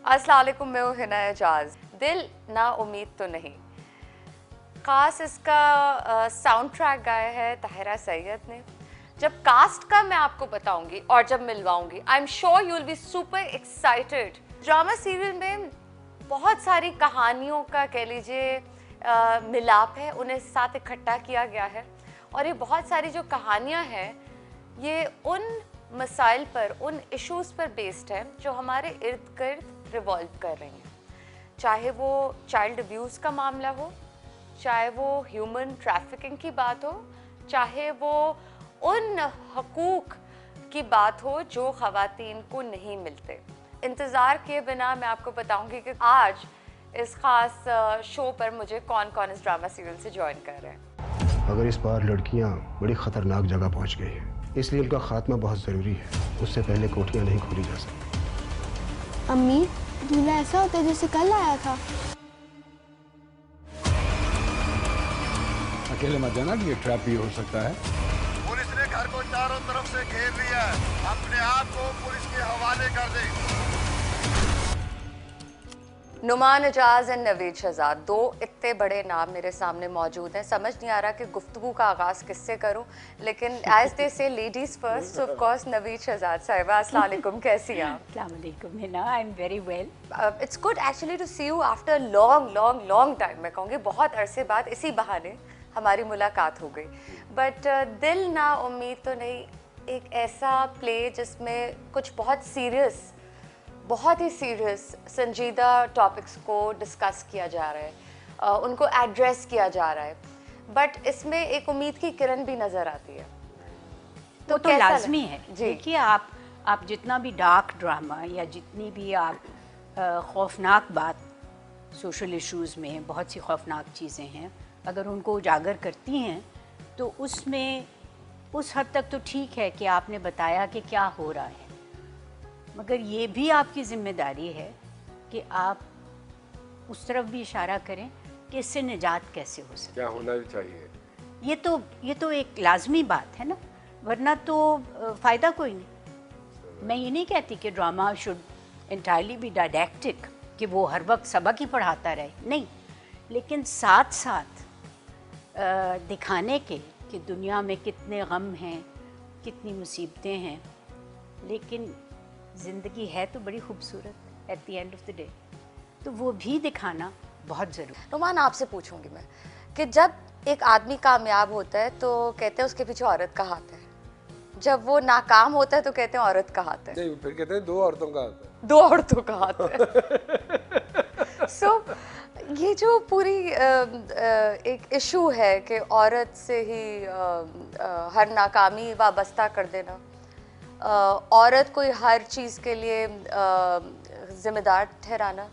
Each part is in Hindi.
अस्सलाम वालेकुम, मैं हूँ हिना एजाज। दिल ना उम्मीद तो नहीं, ख़ास इसका साउंड ट्रैक गाया है ताहिरा सैयद ने। जब कास्ट का मैं आपको बताऊंगी और जब मिलवाऊंगी, I am sure you will be super excited. Drama serial में बहुत सारी कहानियों का कह लीजिए मिलाप है, उन्हें साथ इकट्ठा किया गया है। और ये बहुत सारी जो कहानियाँ हैं ये उन मसाइल पर, उन इश्यूज़ पर बेस्ड है जो हमारे इर्द गिर्द रिवॉल्व कर रही हैं। चाहे वो चाइल्ड अब्यूज़ का मामला हो, चाहे वो ह्यूमन ट्रैफिकिंग की बात हो, चाहे वो उन हकूक़ की बात हो जो ख़वातीन को नहीं मिलते। इंतज़ार किए बिना मैं आपको बताऊंगी कि आज इस ख़ास शो पर मुझे कौन कौन इस ड्रामा सीरियल से ज्वाइन कर रहे हैं। अगर इस बार लड़कियां बड़ी ख़तरनाक जगह पहुंच गई हैं, इसलिए उनका खात्मा बहुत ज़रूरी है। उससे पहले कोठियां नहीं खोली जा सकती। अम्मी, दूल्हा ऐसा होता है जैसे कल आया था। अकेले मत जाना कि ये ट्रैप भी हो सकता है। पुलिस ने घर को चारों तरफ से घेर लिया है। अपने आप को पुलिस के हवाले कर दे। नुमान एजाज एंड नवीद शहजाद, दो इतने बड़े नाम मेरे सामने मौजूद हैं। समझ नहीं आ रहा कि गुफ्तगू का आगाज़ किससे करूं, लेकिन as they say ladies first, of course Naveed Shahzad sahiba, अस्सलाम वालेकुम, कैसी हैं आप? अस्सलाम वालेकुम Hina, I am very well. It's good actually to see you after long time. मैं कहूँगी बहुत अरसे बाद इसी बहाने हमारी मुलाकात हो गई। बट दिल ना उम्मीद तो नहीं एक ऐसा प्ले जिसमें कुछ बहुत ही सीरियस संजीदा टॉपिक्स को डिस्कस किया जा रहा है, उनको एड्रेस किया जा रहा है, बट इसमें एक उम्मीद की किरण भी नज़र आती है। तो लाजमी है। देखिए, आप जितना भी डार्क ड्रामा या जितनी भी आप खौफनाक बात, सोशल इश्यूज़ में बहुत सी खौफनाक चीज़ें हैं, अगर उनको उजागर करती हैं तो उसमें उस हद तक तो ठीक है कि आपने बताया कि क्या हो रहा है, मगर ये भी आपकी ज़िम्मेदारी है कि आप उस तरफ भी इशारा करें कि इससे निजात कैसे हो सकती है, क्या होना भी चाहिए। ये तो एक लाजमी बात है ना, वरना तो फ़ायदा कोई नहीं। मैं ये नहीं कहती कि ड्रामा शुड एंटायरली बी डायडैक्टिक, कि वो हर वक्त सबक ही पढ़ाता रहे, नहीं, लेकिन साथ साथ दिखाने के कि दुनिया में कितने गम हैं, कितनी मुसीबतें हैं, लेकिन ज़िंदगी है तो बड़ी खूबसूरत at the end of the day, तो वो भी दिखाना बहुत ज़रूरी। नुमान, आपसे पूछूंगी मैं कि जब एक आदमी कामयाब होता है तो कहते हैं उसके पीछे औरत का हाथ है, जब वो नाकाम होता है तो कहते हैं औरत का हाथ है, नहीं, फिर कहते हैं दो औरतों का हाथ है। दो औरतों का हाथ है। सो ये जो पूरी एक इशू है कि औरत से ही हर नाकामी वाबस्ता कर देना, औरत को हर चीज़ के लिए जिम्मेदार ठहराना,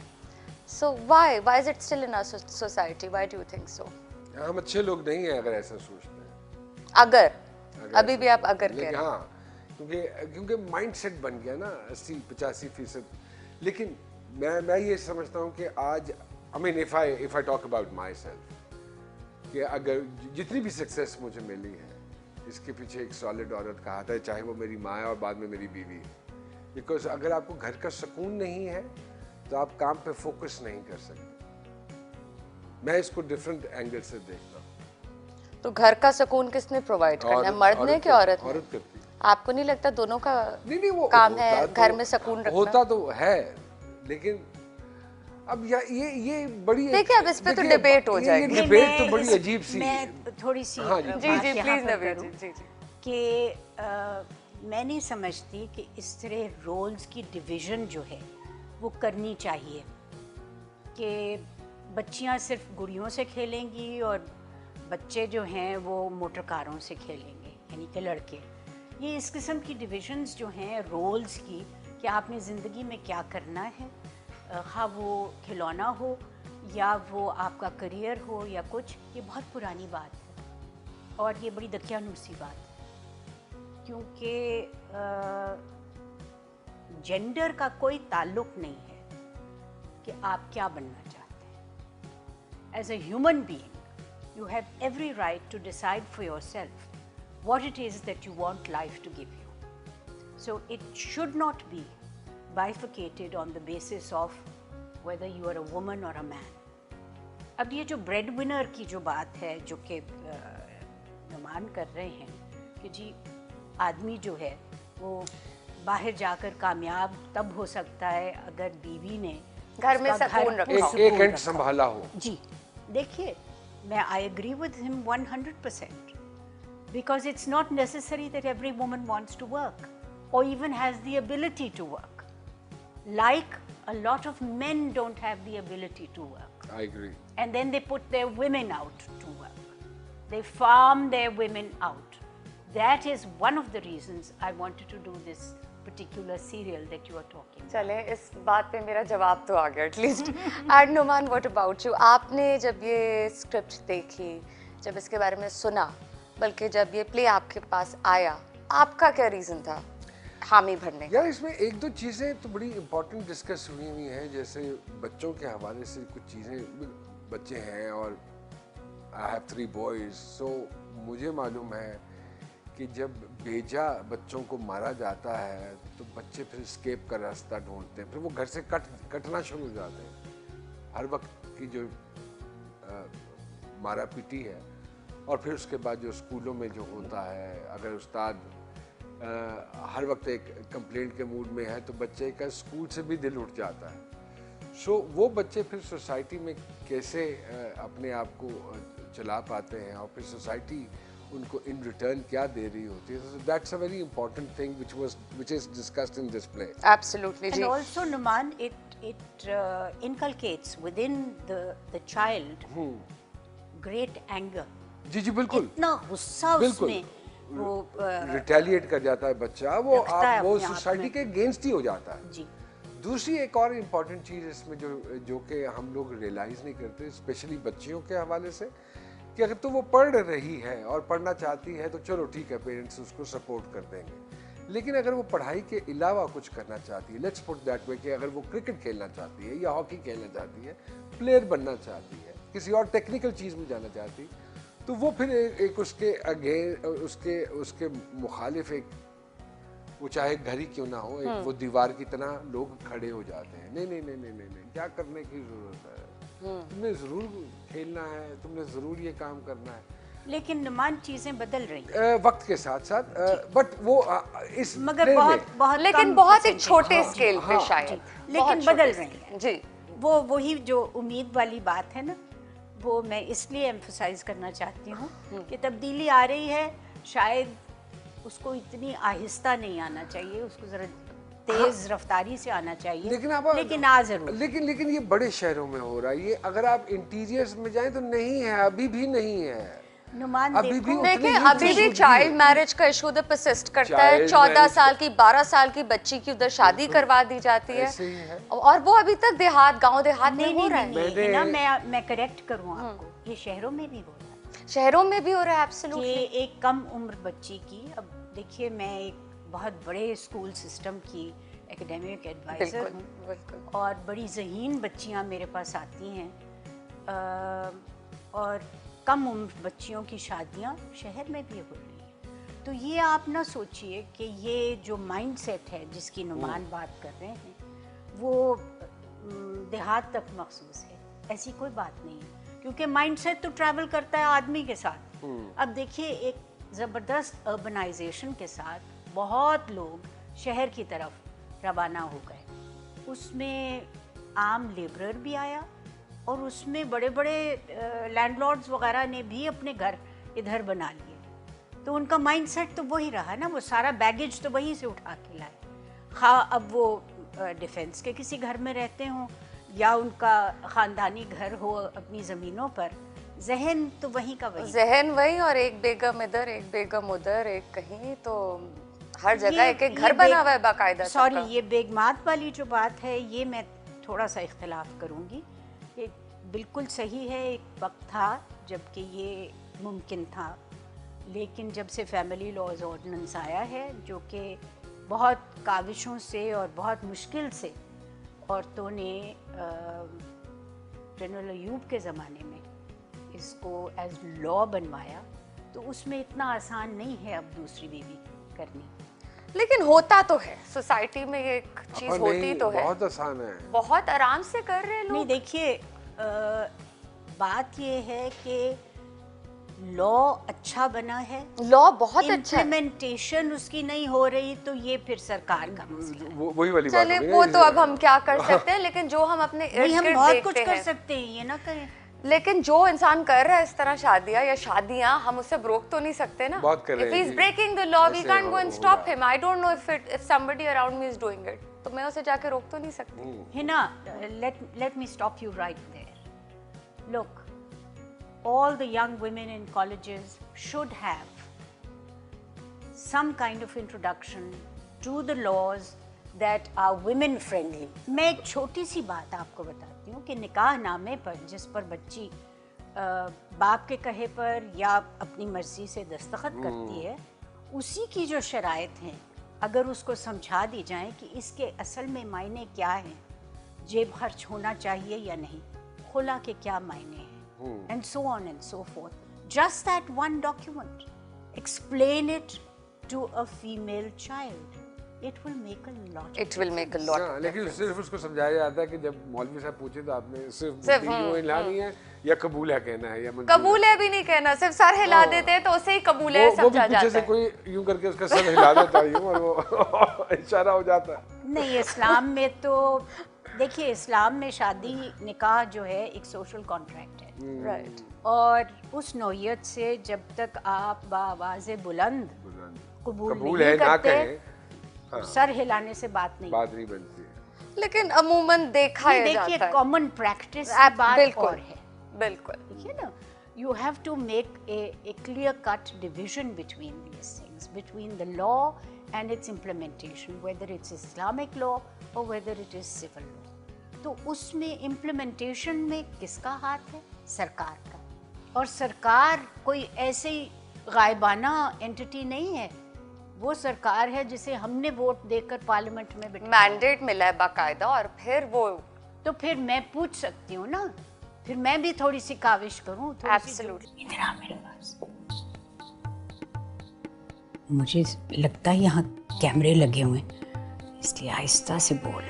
so why is it still in our society? Why do you think so? हम अच्छे लोग नहीं हैं अगर ऐसा सोचते हैं। अगर अभी भी आप अगर कह रहे हैं। हाँ, क्योंकि माइंडसेट बन गया ना 80-85%। लेकिन मैं ये समझता हूँ कि आज I mean, if I talk about myself, कि अगर जितनी भी सक्सेस मुझे मिली है, इसके पीछे एक सॉलिड औरत का हाथ है, चाहे वो मेरी माँ है और बाद में मेरी बीवी है। बिकॉज अगर आपको घर का सुकून नहीं है तो आप काम पे फोकस नहीं कर सकते। मैं इसको डिफरेंट एंगल से देखता हूँ। तो घर का सुकून किसने प्रोवाइड करना है, मर्द ने कि औरत ने? औरत करती है। आपको नहीं लगता दोनों का नहीं, वो काम है घर में सुकून रखना? होता तो है, लेकिन अब ये बड़ी, देखिए अब इस पे तो डिबेट हो जाएगी। डिबेट तो बड़ी अजीब सी। मैं थोड़ी सी हाँ, जी प्लीज नवीद जी कि मैं नहीं समझती कि इस तरह रोल्स की डिवीज़न जो है वो करनी चाहिए कि बच्चियां सिर्फ गुड़ियों से खेलेंगी और बच्चे जो हैं वो मोटर कारों से खेलेंगे, यानी कि लड़के। ये इस किस्म की डिविजन्स जो हैं रोल्स की कि आपने ज़िंदगी में क्या करना है, हाँ वो खिलौना हो या वो आपका करियर हो या कुछ, ये बहुत पुरानी बात है और ये बड़ी दकियानूसी बात है, क्योंकि जेंडर का कोई ताल्लुक़ नहीं है कि आप क्या बनना चाहते हैं। As a human being you have every right to decide for yourself what it is that you want life to give you. So it should not be bifurcated on the basis of whether you are a woman or a man. अब ये जो ब्रेड विनर की जो बात है जो कि नुमान कर रहे हैं कि जी आदमी जो है वो बाहर जाकर कामयाब तब हो सकता है अगर बीवी ने घर में उसका सुकून रखा हो। एक एंड संभाला हो। जी देखिए मैं I agree with him 100% because it's not necessary that every woman wants to work or even has the ability to work, like a lot of men don't have the ability to work, I agree. and then they put their women out to work, they farm their women out. That is one of the reasons I wanted to do this particular serial that you are talking about. चले इस बात पे मेरा जवाब तो आ गया at least. And Numan what about you, आपने जब ये स्क्रिप्ट देखी, जब इसके बारे में सुना, बल्कि जब ये प्ले आपके पास आया, आपका क्या रीज़न था हामी भरने का? यार इसमें एक दो चीज़ें तो बड़ी इम्पोर्टेंट डिस्कस हुई हैं, जैसे बच्चों के हवाले से कुछ चीज़ें, बच्चे हैं और आई हैव 3 बॉयज़, सो मुझे मालूम है कि जब बेजा बच्चों को मारा जाता है तो बच्चे फिर स्केप का रास्ता ढूंढते हैं, फिर वो घर से कटना शुरू हो जाते हैं। हर वक्त की जो मारा पीटी है, और फिर उसके बाद जो स्कूलों में जो होता है, अगर उस्ताद हर वक्त एक कंप्लेंट के मूड में है तो बच्चे का स्कूल से भी दिल उठ जाता है। सो वो बच्चे फिर सोसाइटी में कैसे अपने आप को चला पाते हैं और फिर सोसाइटी उनको इन रिटर्न क्या दे रही होती है। That's a very important thing which is discussed in this play. Absolutely And जी। also Numan, it inculcates within the child great anger. जी जी बिल्कुल, इतना गुस्सा बिल्कुल। उसमें वो रिटेलिएट कर जाता है बच्चा, वो रखता है वो अपने आप सोसाइटी में। के अगेंस्ट ही हो जाता है। जी दूसरी एक और इम्पॉर्टेंट चीज़ इसमें जो कि हम लोग रियलाइज़ नहीं करते, स्पेशली बच्चियों के हवाले से, कि अगर तो वो पढ़ रही है और पढ़ना चाहती है तो चलो ठीक है, पेरेंट्स उसको सपोर्ट कर देंगे। लेकिन अगर वो पढ़ाई के अलावा कुछ करना चाहती है, लेट्स पुट दैट वे, कि अगर वो क्रिकेट खेलना चाहती है या हॉकी खेलना चाहती है, प्लेयर बनना चाहती है, किसी और टेक्निकल चीज़ में जाना चाहती है, तो वो फिर एक उसके उसके मुखालिफ एक, वो चाहे घर ही क्यों ना हो, एक वो दीवार की तरह लोग खड़े हो जाते हैं। नहीं नहीं नहीं नहीं नहीं नहीं, क्या करने की जरूरत है, तुमने जरूर खेलना है, तुमने जरूर ये काम करना है। लेकिन नुमान चीजें बदल रही हैं वक्त के साथ साथ, बट वो इस मगर play बहुत में, बहुत लेकिन कम बहुत एक percentage। छोटे स्केल पे हाँ, शायद, लेकिन बहुत बदल छोटे रही scale। है। जी। वो वही जो उम्मीद वाली बात है ना, वो मैं इसलिए एम्फसाइज करना चाहती हूँ कि तब्दीली आ रही है, शायद उसको इतनी आहिस्ता नहीं आना चाहिए, उसको जरा तेज रफ्तारी से आना चाहिए, लेकिन आ जरूर। लेकिन ये बड़े शहरों में हो रहा है। ये अगर आप इंटीरियर्स में जाएं तो नहीं है, अभी भी नहीं है। नुमान अभी देखो, भी उतनी देखिए ही अभी भी खुशबू चाइल्ड है। मैरिज का इशू उधर परसिस्ट करता है। Child 14 marriage साल की 12 साल की बच्ची की उधर शादी करवा दी जाती है, ऐसे ही है। और वो अभी तक गांव देहात में नहीं हो नहीं रहा नहीं, है। नहीं ना, मैं करेक्ट करूँ आपको, ये शहरों में भी हो रहा है शहरों में भी हो रहा है कि एब्सोल्युटली। एक कम उम्र बच्ची की, अब देखिए मैं एक बहुत बड़े स्कूल सिस्टम की एकेडमिक एडवाइज़र बिल्कुल हूँ, बिल्कुल। और बड़ी ज़हीन बच्चियाँ मेरे पास आती हैं, और कम उम्र बच्चियों की शादियाँ शहर में भी हो रही हैं। तो ये आप ना सोचिए कि ये जो माइंडसेट है जिसकी नुमान बात कर रहे हैं, वो देहात तक मखसूस है, ऐसी कोई बात नहीं है, क्योंकि माइंडसेट तो ट्रैवल करता है आदमी के साथ। अब देखिए एक ज़बरदस्त अर्बनाइजेशन के साथ बहुत लोग शहर की तरफ रवाना हो गए, उसमें आम लेबरर भी आया, और उसमें बड़े बड़े लैंडलॉर्ड्स वगैरह ने भी अपने घर इधर बना लिए। तो उनका माइंडसेट तो वही रहा ना, वो सारा बैगेज तो वहीं से उठा के लाए। हाँ, अब वो डिफेंस के किसी घर में रहते हों या उनका ख़ानदानी घर हो अपनी ज़मीनों पर, जहन तो वहीं का वहीं। जहन वही, और एक बेगम इधर एक बेगम उधर, एक कहीं, तो हर जगह एक एक घर बना हुआ है बाकायदा। सॉरी, ये बेगमात वाली जो बात है, ये मैं थोड़ा सा इख्तलाफ करूँगी। ये बिल्कुल सही है, एक वक्त था जबकि ये मुमकिन था, लेकिन जब से फैमिली लॉज ऑर्डिनेंस आया है, जो कि बहुत काविशों से और बहुत मुश्किल से औरतों ने जनरल अयूब के ज़माने में इसको एज लॉ बनवाया, तो उसमें इतना आसान नहीं है अब दूसरी बीवी करनी। लेकिन होता तो है सोसाइटी में, ये एक चीज अपन होती नहीं, तो है, बहुत आसान है। बहुत आराम से कर रहे हैं नहीं लोग। देखिए, बात ये है कि लॉ अच्छा बना है, लॉ बहुत अच्छा है। इम्प्लीमेंटेशन उसकी नहीं हो रही, तो ये फिर सरकार का मसला है। वही वाली बात चले हो गई ना, वो तो जैसे- अब हम क्या कर सकते हैं, लेकिन जो हम अपने नहीं, इर्द हम गिर्द बहुत कुछ देखते कर हैं, सकते हैं, ये ना करें। लेकिन जो इंसान कर रहा है इस तरह शादियां या शादियां, हम उसे रोक तो नहीं सकते ना। बहुत कर रहे If हैं he is ji. breaking the law, we ऐसे can't go and हो stop रहा है। him. I don't know if somebody around me is doing it. तो मैं उसे जाके रोक तो नहीं सकती। Hina, let me stop you right there. Look, all the young women in colleges should have some kind of introduction to the laws that are women friendly. मैं एक छोटी सी बात आपको बताती हूँ कि निकाह नामे पर जिस पर बच्ची बाप के कहे पर या अपनी मर्जी से दस्तखत करती है, उसी की जो शराइत हैं, अगर उसको समझा दी जाए कि इसके असल में मायने क्या हैं, जेब खर्च होना चाहिए या नहीं, खुला के क्या मायने हैं, and so on and so forth, just that one document, explain it to a female child, it will make a lot. It will make a lot. हाँ, लेकिन सिर्फ उसको समझाया जाता है कि जब मौलवी साहब पूछे तो आपने सिर्फ सिर्फ, यूं हिलानी है या कबूल है कहना है या मंजूर कबूल है भी नहीं कहना, सिर्फ सर हिला हाँ। देते हैं तो उसे ही कबूल है वो भी समझा पीछे से जाता है। कोई यूं करके उसका सर हिला देता है यूं और वो इशारा हो जाता है। नहीं, इस्लाम में तो देखिए, इस्लाम में शादी निकाह जो है एक सोशल कॉन्ट्रैक्ट है, राइट। और उस नौयत से जब तक आप बावाज़े बुलंद कबूल कबूल नहीं है ना करते, कहें, सर हिलाने से बात नहीं। बात नहीं बनती है। लेकिन अमूमन देखा नहीं, ही देखिए, जाता है। कॉमन प्रैक्टिस आप बात बिल्कुल, और है, बिल्कुल। देखिए ना, you have to make a clear cut division between these things, between the law and its implementation, whether it's Islamic law or whether it is civil law. तो उसमें implementation में किसका हाथ है? सरकार का। और सरकार कोई ऐसे ही गायबाना एंटिटी नहीं है, वो सरकार है जिसे हमने वोट देकर पार्लियामेंट में बिठाया। मैंडेट मिला है बाकायदा, और फिर वो तो फिर मैं पूछ सकती हूँ ना, फिर मैं भी थोड़ी सी काविश करूँ, थोड़ी सी। Absolutely. इधर आ मेरे पास। मुझे लगता है यहाँ कैमरे लगे हुए हैं, इसलिए आहिस्ता से बोल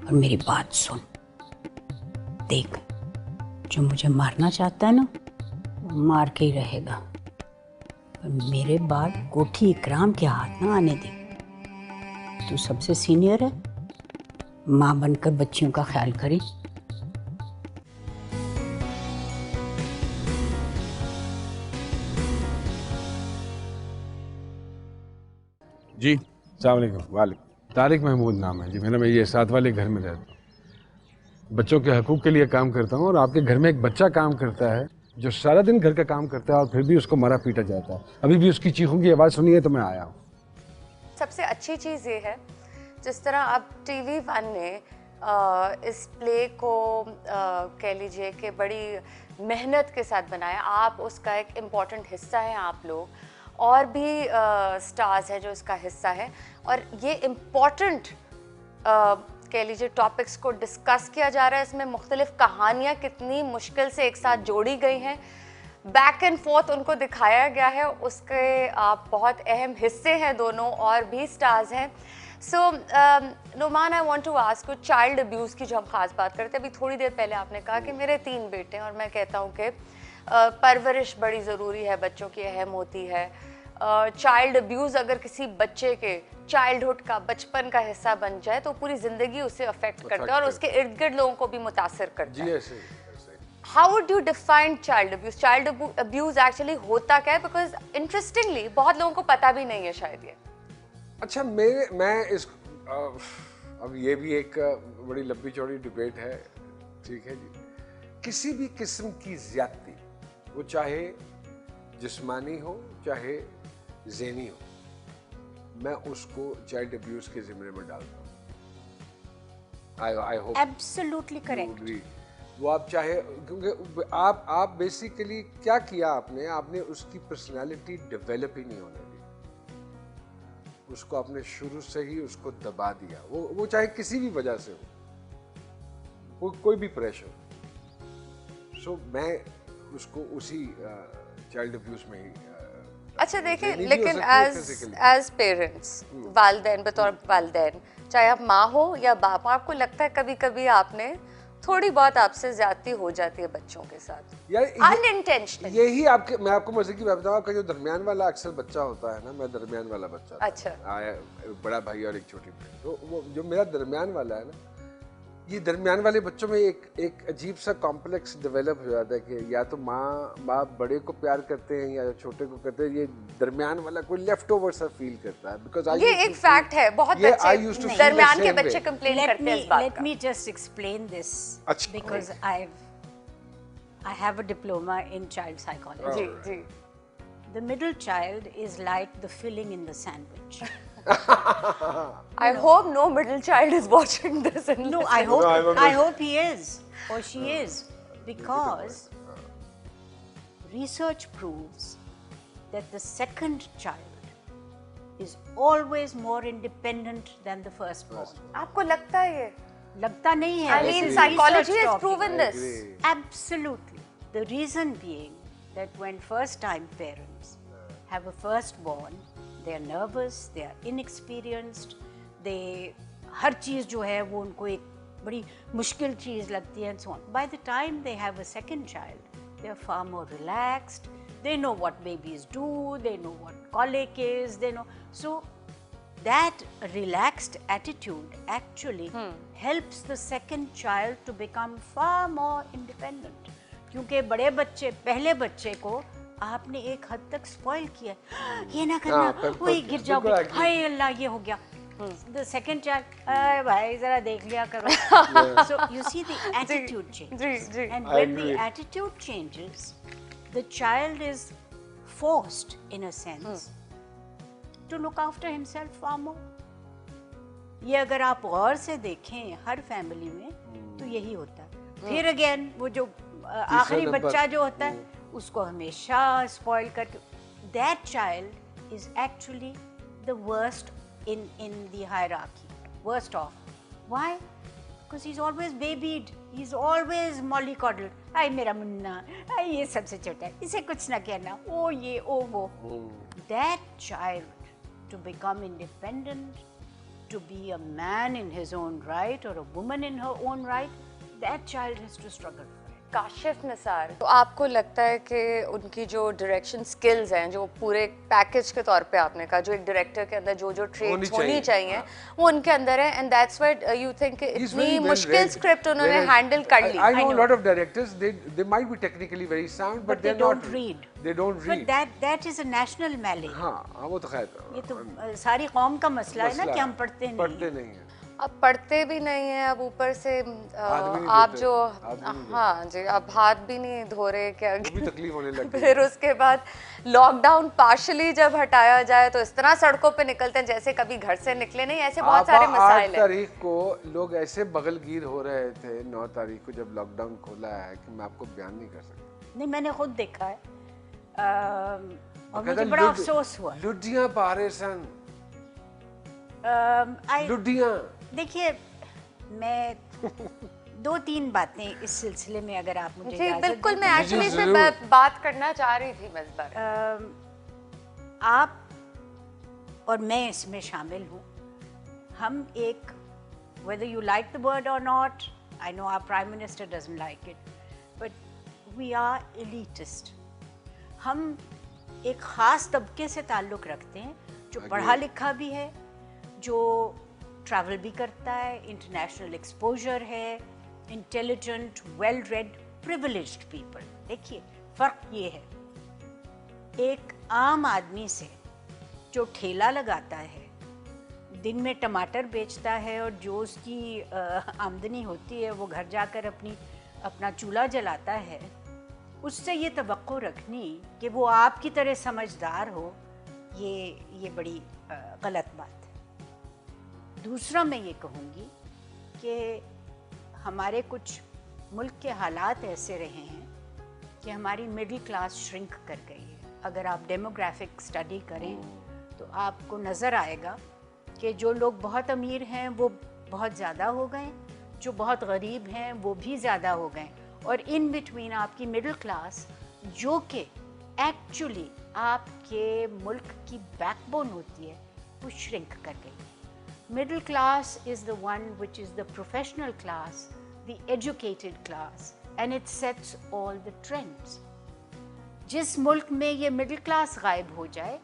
और मेरी बात सुन। देख, जो मुझे मारना चाहता है ना, वो मार के ही रहेगा, पर मेरे बाद कोठी इकराम के हाथ ना आने दे। तू सबसे सीनियर है, माँ बनकर बच्चियों का ख्याल करी। जी अस्सलाम वालेकुम। वालेकुम। तारिक महमूद नाम है जी मेरा। मैं ये साथ वाले घर में रहता हूँ, बच्चों के हकूक़ के लिए काम करता हूँ। और आपके घर में एक बच्चा काम करता है जो सारा दिन घर का काम करता है और फिर भी उसको मारा पीटा जाता है। अभी भी उसकी चीखों की आवाज़ सुनी है तो मैं आया हूँ। सबसे अच्छी चीज़ ये है, जिस तरह अब टीवी वन ने इस प्ले को कह लीजिए कि बड़ी मेहनत के साथ बनाया। आप उसका एक इम्पॉर्टेंट हिस्सा हैं आप लोग, और भी स्टार्स हैं जो इसका हिस्सा है, और ये इम्पॉर्टेंट कह लीजिए टॉपिक्स को डिस्कस किया जा रहा है। इसमें मुख्तलिफ कहानियाँ कितनी मुश्किल से एक साथ जोड़ी गई हैं, बैक एंड फोर्थ उनको दिखाया गया है, उसके बहुत अहम हिस्से हैं दोनों, और भी स्टार्स हैं। So Numan, I want to ask you, child abuse की जो हम ख़ास बात करते हैं, अभी थोड़ी देर पहले आपने कहा कि मेरे 3 बेटे हैं, और मैं कहता हूँ कि परवरिश बड़ी ज़रूरी है, बच्चों की अहम होती है। चाइल्ड अब्यूज़ अगर किसी बच्चे के चाइल्डहुड का, बचपन का हिस्सा बन जाए तो पूरी ज़िंदगी उसे अफेक्ट करता है और उसके इर्द गिर्द लोगों को भी मुतासर करता है। ऐसे How would you define child abuse? Child abuse actually होता क्या है? Because interestingly बहुत लोगों को पता भी नहीं है शायद ये। अच्छा, मैं इस अब ये भी एक बड़ी लंबी चौड़ी डिबेट है, ठीक है जी। किसी भी किस्म की ज्यादती, वो चाहे जिस्मानी हो चाहे ज़हनी हो, मैं उसको चाइल्ड अब्यूज के ज़िम्मे में डालता हूँ। I hope absolutely correct. वो आप चाहे, क्योंकि आप बेसिकली क्या किया आपने उसकी पर्सनालिटी डेवलप ही नहीं होने दी, उसको आपने शुरू से ही उसको दबा दिया। वो चाहे किसी भी वजह से हो, कोई भी प्रेशर। सो मैं उसको उसी चाइल्ड अब्यूज में ही अच्छा देखिए, training भी हो लेकिन सकती है एज physically। एज पेरेंट्स, वालिदैन, बतौर वालिदैन, चाहे आप माँ हो या बाप, आपको लगता है कभी कभी आपने थोड़ी बहुत आपसे ज्यादती हो जाती है बच्चों के साथ, यार अनइंटेंशनली? यही आपके, मैं आपको मजे की बात बताऊं, आपका जो दरमियान वाला अक्सर बच्चा होता है ना, मैं दरमियान वाला बच्चा था। अच्छा। आया बड़ा भाई और एक छोटी बहन, तो वो जो मेरा दरमियान वाला है ना, ये दरमियान वाले बच्चों में एक अजीब सा कॉम्प्लेक्स डेवलप हो जाता है कि या तो माँ बाप बड़े को प्यार करते हैं या छोटे को करते हैं, ये दरमियान वाला कोई लेफ्ट ओवर सा फील करता है। बिकॉज ये एक फैक्ट है, बहुत बच्चे दरमियान के बच्चे कंप्लेन करते हैं इस बात Let का। me just explain this अच्छा। because I have a diploma in child psychology. Ji ji. The middle child is like the filling in the sandwich. I hope no middle child is watching this and No, listening. I hope he is or she is, because research proves that the second child is always more independent than the firstborn. आपको लगता है ये? लगता नहीं है. I This mean, is psychology research has talking. proven this. Absolutely. The reason being that when first-time parents have a firstborn, they are nervous, they are inexperienced, they हर चीज़ जो है वो उनको एक बड़ी मुश्किल चीज़ लगती है and so on. By the time they have a second child, they are far more relaxed. They know what babies do, they know what colic is, they know. So that relaxed attitude actually helps the second child to become far more independent. क्योंकि बड़े बच्चे, पहले बच्चे को आपने एक हद तक स्पॉइल किया, ये ना करना, वही गिर जाओगे, हाय अल्लाह ये हो गया. The second child, अरे भाई जरा देख लिया करो. So you see the attitude changes. Ji. And I when the agree. attitude changes, the child is forced in a sense to look after himself far more. ये अगर आप गौर से देखें हर फैमिली में तो यही होता है. फिर अगेन वो जो आखिरी नंबर। बच्चा जो होता है उसको हमेशा स्पॉइल करके, that child is actually the worst in the hierarchy, worst off. Why? Because he's always babied, he's always mollycoddled. आई मेरा मुन्ना, आई ये सबसे छोटा है, इसे कुछ ना कहना, ओ ये ओ वो. That child to become independent, to be a man in his own right or a woman in her own right, that child has to struggle for it. Kashif Nisar, तो आपको लगता है कि उनकी जो डायरेक्शन स्किल्स हैं, जो पूरे पैकेज के तौर पे आपने कहा, जो एक डायरेक्टर के अंदर जो ट्रेट्स होनी चाहिए वो उनके अंदर है, and that's why you think इतनी मुश्किल स्क्रिप्ट उन्होंने हैंडल कर ली. I know a lot of directors, they might be technically very sound, but they they're don't not read. They don't read. But that is a national malady. हाँ वो तो खैर ये तो सारी कौम का मसला है ना कि हम पढ़ते नहीं हैं. अब पढ़ते भी नहीं है, अब ऊपर से नहीं आप धोते, जो हाथ भी नहीं हाँ जी, अब हाथ भी नहीं धो रहे क्या, वो भी तकलीफ होने लग गई. फिर उसके बाद लॉकडाउन पार्शली जब हटाया जाए तो इस तरह सड़कों पे निकलते हैं जैसे कभी घर से निकले नहीं, ऐसे बहुत सारे मसाइल 8 हैं. तारीख को लोग ऐसे बगलगीर हो रहे थे, 9 तारीख को जब लॉकडाउन खोला है, कि मैं आपको बयान नहीं कर सकता. नहीं, मैंने खुद देखा है और मुझे बड़ा अफसोस हुआ. लुड्डियां पा रहे सन, I- लुड्डियां. देखिए, मैं 2-3 बातें इस सिलसिले में अगर आप मुझे जी इजाज़त बिल्कुल, दें मैं तो- एक्चुअली जरूर। से बात करना चाह रही थी मैं इस बारे में. आप और मैं इसमें शामिल हूँ. हम एक, whether you like the word or not, I know our Prime Minister doesn't like it, but we are elitist. हम एक ख़ास तबके से ताल्लुक़ रखते हैं जो पढ़ा लिखा भी है, जो ट्रैवल भी करता है, इंटरनेशनल एक्सपोजर है, intelligent, well read, privileged people. देखिए फ़र्क ये है, एक आम आदमी से जो ठेला लगाता है, दिन में टमाटर बेचता है और जो उसकी आमदनी होती है वो घर जाकर अपना चूल्हा जलाता है, उससे ये तवक्को रखनी कि वो आपकी तरह समझदार हो, ये बड़ी गलत बात है. दूसरा मैं ये कहूँगी कि हमारे कुछ मुल्क के हालात ऐसे रहे हैं कि हमारी मिडिल क्लास श्रिंक कर गई है. अगर आप डेमोग्राफिक स्टडी करें तो आपको नज़र आएगा कि जो लोग बहुत अमीर हैं वो बहुत ज़्यादा हो गए, जो बहुत गरीब हैं वो भी ज़्यादा हो गए, और इन बिटवीन आपकी मिडिल क्लास जो कि एक्चुअली आपके मुल्क की बैकबोन होती है वो श्रिंक कर गई। Middle class is the one which is the professional class, the educated class, and it sets all the trends. जिस मुल्क में ये मिडिल क्लास गायब हो जाए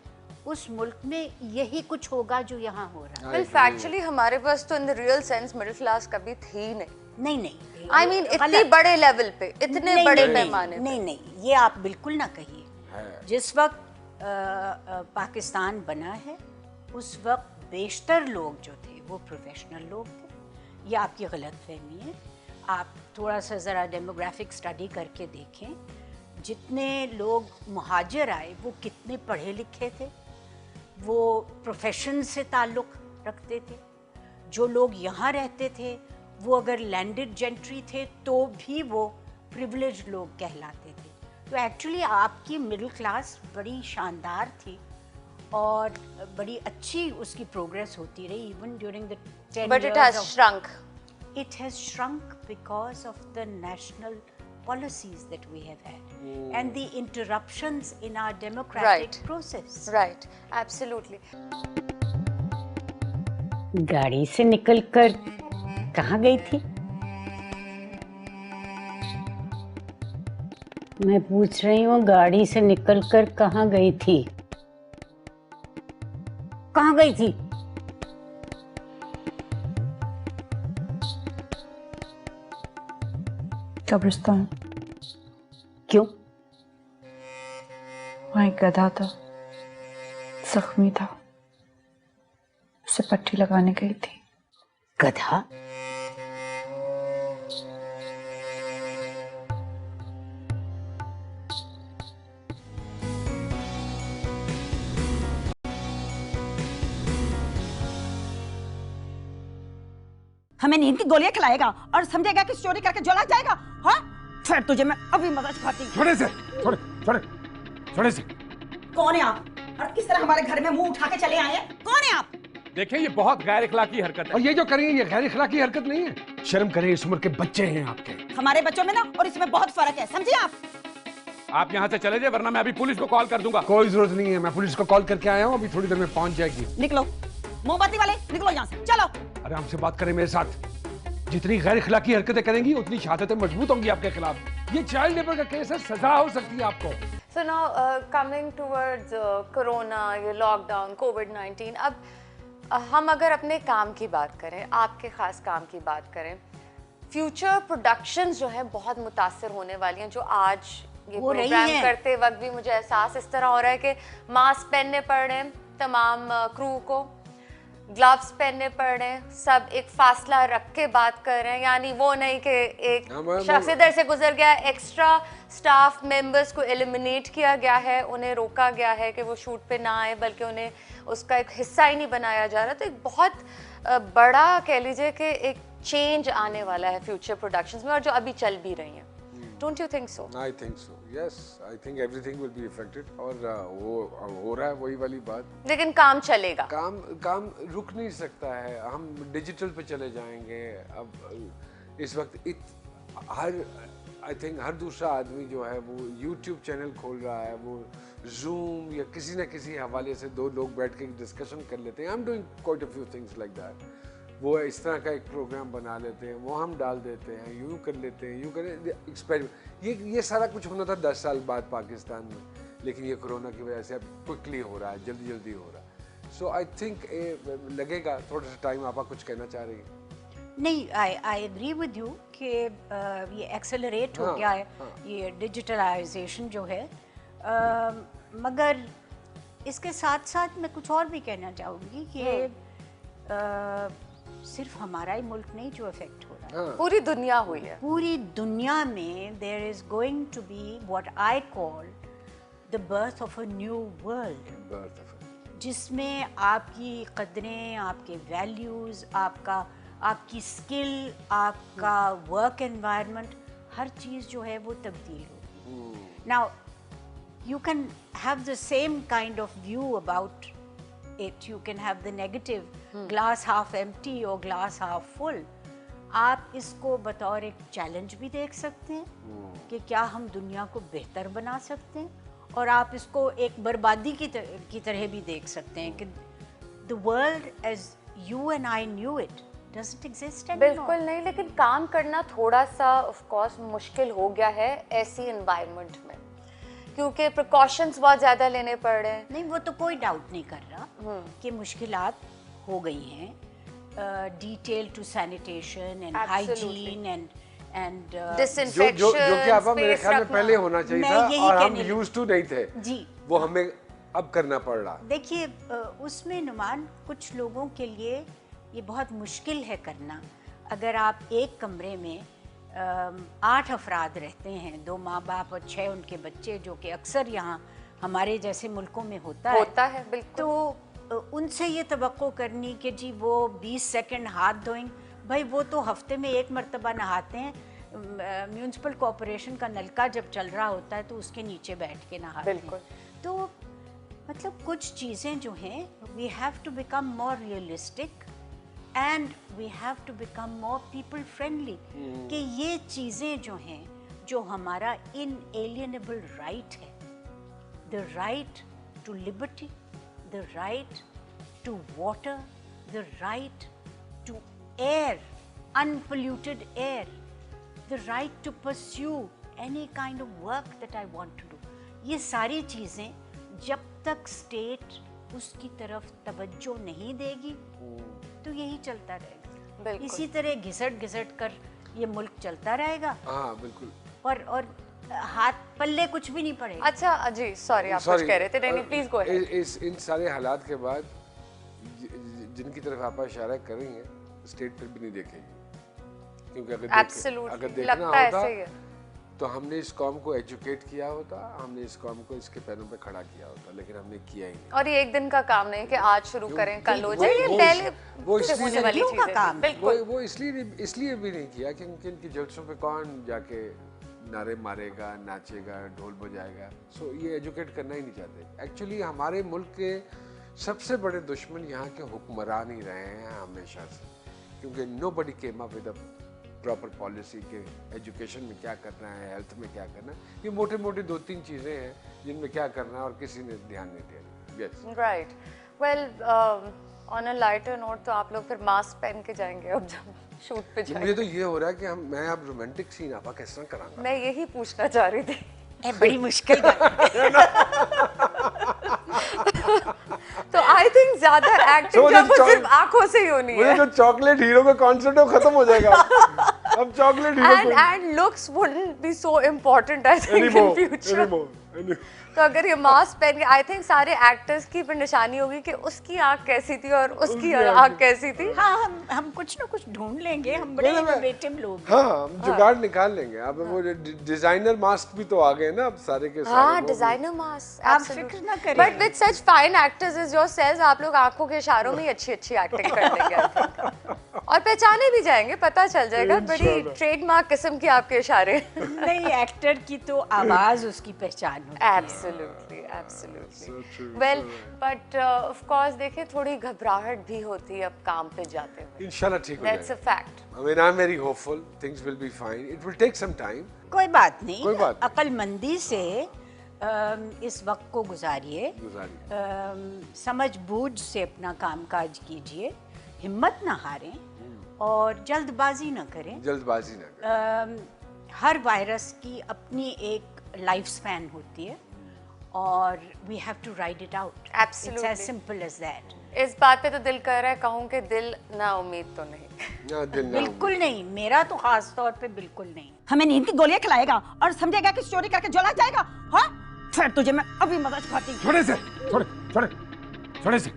उस मुल्क में यही कुछ होगा जो यहाँ हो रहा है। वेल फैक्चुअली हमारे पास तो in the real sense middle class कभी थी ही नहीं। नहीं आई मीन इतने बड़े लेवल पे, इतने बड़े पैमाने पे। नहीं, ये आप बिल्कुल ना कहिए। जिस वक्त पाकिस्तान बना है उस वक्त बेशतर लोग जो थे वो प्रोफेशनल लोग थे। ये आपकी गलतफहमी है। आप थोड़ा सा ज़रा डेमोग्राफिक स्टडी करके देखें, जितने लोग मुहाजिर आए वो कितने पढ़े लिखे थे, वो प्रोफेशन से ताल्लुक़ रखते थे। जो लोग यहाँ रहते थे वो अगर लैंडेड जेंट्री थे तो भी वो प्रिविलेज्ड लोग कहलाते थे। तो एक्चुअली आपकी मिडिल क्लास बड़ी शानदार थी और बड़ी अच्छी उसकी प्रोग्रेस होती रही even during the 10 but it has shrunk. It has shrunk because of the national policies that we have had and the interruptions in our democratic process. Right, absolutely. गाड़ी से निकलकर कहाँ गई थी? मैं पूछ रही हूँ, गाड़ी से निकलकर कहाँ गई थी? कहाँ गई थी? कब्रिस्तान। क्यों? वहाँ एक गधा था, जख्मी था, उसे पट्टी लगाने गई थी। गधा? हमें नींद की गोलियां खिलाएगा और समझेगा कि चोरी करके जला जाएगा। हाँ, फिर तुझे मैं अभी मदद सिखाती हूँ। छोड़े से, छोड़े से। कौन है आप और किस तरह हमारे घर में मुंह उठा के चले आए हैं? कौन है आप? देखिए ये बहुत गैर इखलाकी हरकत है। और ये जो करेंगे ये गैर इखलाकी हरकत नहीं है। शर्म करें, इस उम्र के बच्चे हैं आपके। हमारे बच्चों में ना और इसमें बहुत फर्क है, समझे आप यहाँ से चले जाए वरना मैं अभी पुलिस को कॉल कर दूंगा। कोई जरूरत नहीं है, मैं पुलिस को कॉल करके आया हूँ, अभी थोड़ी देर में पहुंच जाएगी। निकलो मोमबत्ती वाले, निकलो यहाँ से, चलो। आराम से बात करें मेरे साथ। जितनी गैर इखलाकी हरकतें करेंगी उतनी शहादतें मजबूत होंगी आपके खिलाफ। ये चाइल्ड लेबर का केस है, सजा हो सकती है आपको। So now coming towards corona, ये लॉकडाउन, कोविड-19, अब हम अगर अपने काम की बात करें, आपके खास काम की बात करें, फ्यूचर प्रोडक्शंस जो है बहुत मुतासर होने वाली हैं। जो आज ये प्रोग्राम करते वक्त भी मुझे एहसास इस तरह हो रहा है कि मास्क पहनने पड़ रहे हैं तमाम क्रू को, ग्लव्स पहनने पड़ रहे हैं, सब एक फासला रख के बात कर रहे हैं। यानी वो नहीं कि एक शख्स इधर से गुजर गया, एक्स्ट्रा स्टाफ मेंबर्स को एलिमिनेट किया गया है, उन्हें रोका गया है कि वो शूट पे ना आए, बल्कि उन्हें उसका एक हिस्सा ही नहीं बनाया जा रहा। तो एक बहुत बड़ा कह लीजिए कि एक चेंज आने वाला है फ्यूचर प्रोडक्शंस में, और जो अभी चल भी रही हैं। Don't you think so? I think so. Yes, I think everything will be affected. और वो हो रहा है वही वाली बात। लेकिन काम चलेगा। काम रुक नहीं सकता है। हम डिजिटल पे चले जाएंगे। अब इस वक्त I think हर दूसरा आदमी जो है वो YouTube चैनल खोल रहा है, वो Zoom या किसी न किसी हवाले से दो लोग बैठ के डिस्कशन कर लेते हैं। I'm doing quite a few things like that. वो इस तरह का एक प्रोग्राम बना लेते हैं, वो हम डाल देते हैं, यूँ कर लेते हैं, यूँ करें एक्सपेरिमेंट। ये सारा कुछ होना था 10 साल बाद पाकिस्तान में, लेकिन ये कोरोना की वजह से अब क्विकली हो रहा है, जल्दी हो रहा है। सो आई थिंक लगेगा थोड़ा सा टाइम। आप कुछ कहना चाह रही हैं? नहीं, आई एग्री विद यू कि ये एक्सेलरेट हो गया है, ये डिजिटलाइजेशन जो है। मगर इसके साथ साथ मैं कुछ और भी कहना चाहूँगी कि सिर्फ हमारा ही मुल्क नहीं जो अफेक्ट हो रहा है, पूरी दुनिया हुई है। पूरी दुनिया में there is going to be what I call the birth of a new world, जिसमें आपकी कदरें, आपके वैल्यूज़, आपकी स्किल, आपका वर्क एनवायरनमेंट, हर चीज़ जो है वो तब्दील होगी। Now you can have the same kind of view about it. You can have the negative, glass half empty or glass half full. आप इसको बतौर एक चैलेंज भी देख सकते हैं कि क्या हम दुनिया को बेहतर बना सकते हैं, और आप इसको एक बर्बादी की तरह भी देख सकते हैं कि the world as you and I knew it doesn't exist anymore. बिल्कुल नहीं, लेकिन काम करना थोड़ा सा ऑफ कोर्स मुश्किल हो गया है ऐसी एनवायरनमेंट में, क्योंकि प्रिकॉशंस बहुत ज़्यादा लेने पड़ रहे हैं। नहीं, वो तो कोई डाउट नहीं कर रहा कि मुश्किलात हो गई हैं, detail to sanitation and hygiene and disinfection, जो कि आपका मेरे ख्याल में पहले होना चाहिए मैं था यही और हम कहने लगी। यूज्ड टू नहीं थे जी। वो हमें अब करना पड़ रहा। देखिए उसमें नुमान कुछ लोगों के लिए ये बहुत मुश्किल है करना। अगर आप एक कमरे में 8 अफराद रहते हैं, 2 माँ बाप और 6 उनके बच्चे, जो कि अक्सर यहाँ हमारे जैसे मुल्कों में होता है बिल्कुल। तो उनसे ये तवक्को करनी कि जी वो 20 सेकंड हाथ धोएं, भाई वो तो हफ्ते में 1 मरतबा नहाते हैं। म्यूनसिपल कॉरपोरेशन का नलका जब चल रहा होता है तो उसके नीचे बैठ के नहाते हैं। तो मतलब कुछ चीज़ें जो हैं, we have to become more realistic and we have to become more people friendly, कि ये चीज़ें जो हैं, जो हमारा इनएलिएनेबल राइट है, the right to liberty, the right to water, the right to air, unpolluted air, the right to pursue any kind of work that I want to do. ये सारी चीज़ें जब तक स्टेट उसकी तरफ तवज्जो नहीं देगी तो यही चलता रहेगा। इसी तरह घिसट कर ये मुल्क चलता रहेगा। हाँ बिल्कुल। और हाथ पल्ले कुछ भी नहीं पड़ेगा। अच्छा जी, सॉरी आप कुछ कह रहे थे। नहीं प्लीज गो अहेड। इन सारे हालात के बाद जिनकी तरफ आप इशारा कर रही हैं, स्टेट फिर भी नहीं देखेगी, क्योंकि अगर देखना होता तो हमने इस कौम को एजुकेट किया होता, हमने इस कौम को इसके पैरों पे खड़ा किया होता, लेकिन हमने किया ही नहीं। और ये एक दिन का काम नहीं कि आज शुरू करें कल हो जाए, ये पहले वो होने वाली चीज़ का काम। वो इसलिए भी नहीं किया क्योंकि इनकी जलसों पे कौन जाके नारे मारेगा, नाचेगा, ढोल बजाएगा। सो ये एजुकेट करना ही नहीं चाहते। एक्चुअली हमारे मुल्क के सबसे बड़े दुश्मन यहाँ के हुक्मरान ही रहे हैं हमेशा से, क्योंकि nobody came up with a proper policy के एजुकेशन में क्या करना है, हेल्थ में क्या करना है। ये मोटे मोटे 2-3 चीज़ें हैं जिनमें क्या करना है और किसी ने ध्यान नहीं दिया। Yes right. Well on a lighter note, तो आप लोग फिर मास्क पहन के जाएंगे अब जब शूट पे जाएंगे? मुझे तो ये हो रहा है कि मैं अब रोमांटिक सीन आपका कैसे करांगा। मैं यही पूछना चाह रही थी। बड़ी मुश्किल तो आई थिंक ज्यादा एक्टिंग जब सिर्फ आंखों से ही होनी है। मुझे जो चॉकलेट हीरो का कॉन्सेप्ट है वो खत्म हो जाएगा। अब chocolate hero and looks wouldn't be so important I think in future. तो अगर ये मास्क पहन के, आई थिंक सारे एक्टर्स की फिर निशानी होगी कि उसकी आंख कैसी थी और उसकी आंख कैसी थी। हाँ, हम कुछ ना कुछ ढूंढ लेंगे, हम बड़े इनोवेटिव लोग हैं। हाँ, हम जुगाड़ निकाल लेंगे। अब वो डिजाइनर मास्क भी तो आ गए ना अब सारे के सारे। हाँ, डिजाइनर मास्क, आप फिक्र ना करें। But with such fine actors as yourselves, आप लोग आंखों के इशारों में ही अच्छी एक्टिंग कर लेंगे और पहचाने भी जाएंगे, पता चल जाएगा। बड़ी ट्रेडमार्क किस्म के आपके इशारे। नहीं, एक्टर की तो आवाज उसकी पहचान होती है। Absolutely, absolutely. Well but of course देखिए थोड़ी घबराहट भी होती है अब काम पे जाते हुए। इंशाल्लाह ठीक हो जाएगा। That's a fact. I mean, I'm very hopeful. Things will be fine. It will take some time. कोई बात नहीं, कोई बात नहीं। अक्लमंदी से इस वक्त को गुजारिए, समझ बूझ से अपना कामकाज कीजिए, हिम्मत ना हारें और जल्दबाजी ना करें। जल्दबाजी ना करें। हर वायरस की अपनी एक लाइफ स्पैन होती है और we have to ride it out. Absolutely. It's as simple as that. इस बात पे तो दिल कर रहा है कहूँ कि दिल ना उम्मीद तो नहीं। ना दिल ना बिल्कुल नहीं, मेरा तो खास तौर पे बिल्कुल नहीं। हमें नींद की गोलियां खिलाएगा और समझेगा कि चोरी करके जला जाएगा। हाँ, फिर तुझे मैं अभी मदद करती हूँ। छोड़े से, छोड़े से।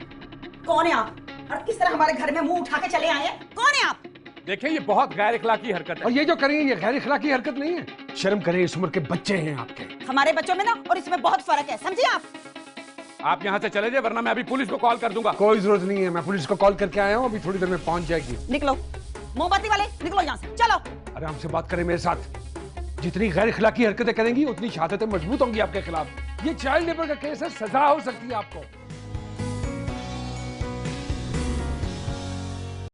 कौन है आप और किस तरह हमारे घर में मुंह उठा के चले आए हैं? कौन है आप? देखिए ये बहुत गैर इखलाकी हरकत है। और ये जो करेंगे ये गैर इखलाकी हरकत नहीं है। शर्म करें, इस उम्र के बच्चे हैं आपके। हमारे बच्चों में ना और इसमें बहुत फर्क है, समझे आप यहाँ से चले जाइए वरना मैं अभी पुलिस को कॉल कर दूंगा। कोई जरूरत नहीं है, मैं पुलिस को कॉल करके आया हूँ, अभी थोड़ी देर में पहुंच जाएगी। निकलो मोमबत्ती वाले, निकलो यहाँ से, चलो। अरे हमसे बात करें मेरे साथ। जितनी गैर इखलाकी हरकतें करेंगी उतनी शहादतें मजबूत होंगी आपके खिलाफ। ये चाइल्ड लेबर का केस है, सजा हो सकती है आपको।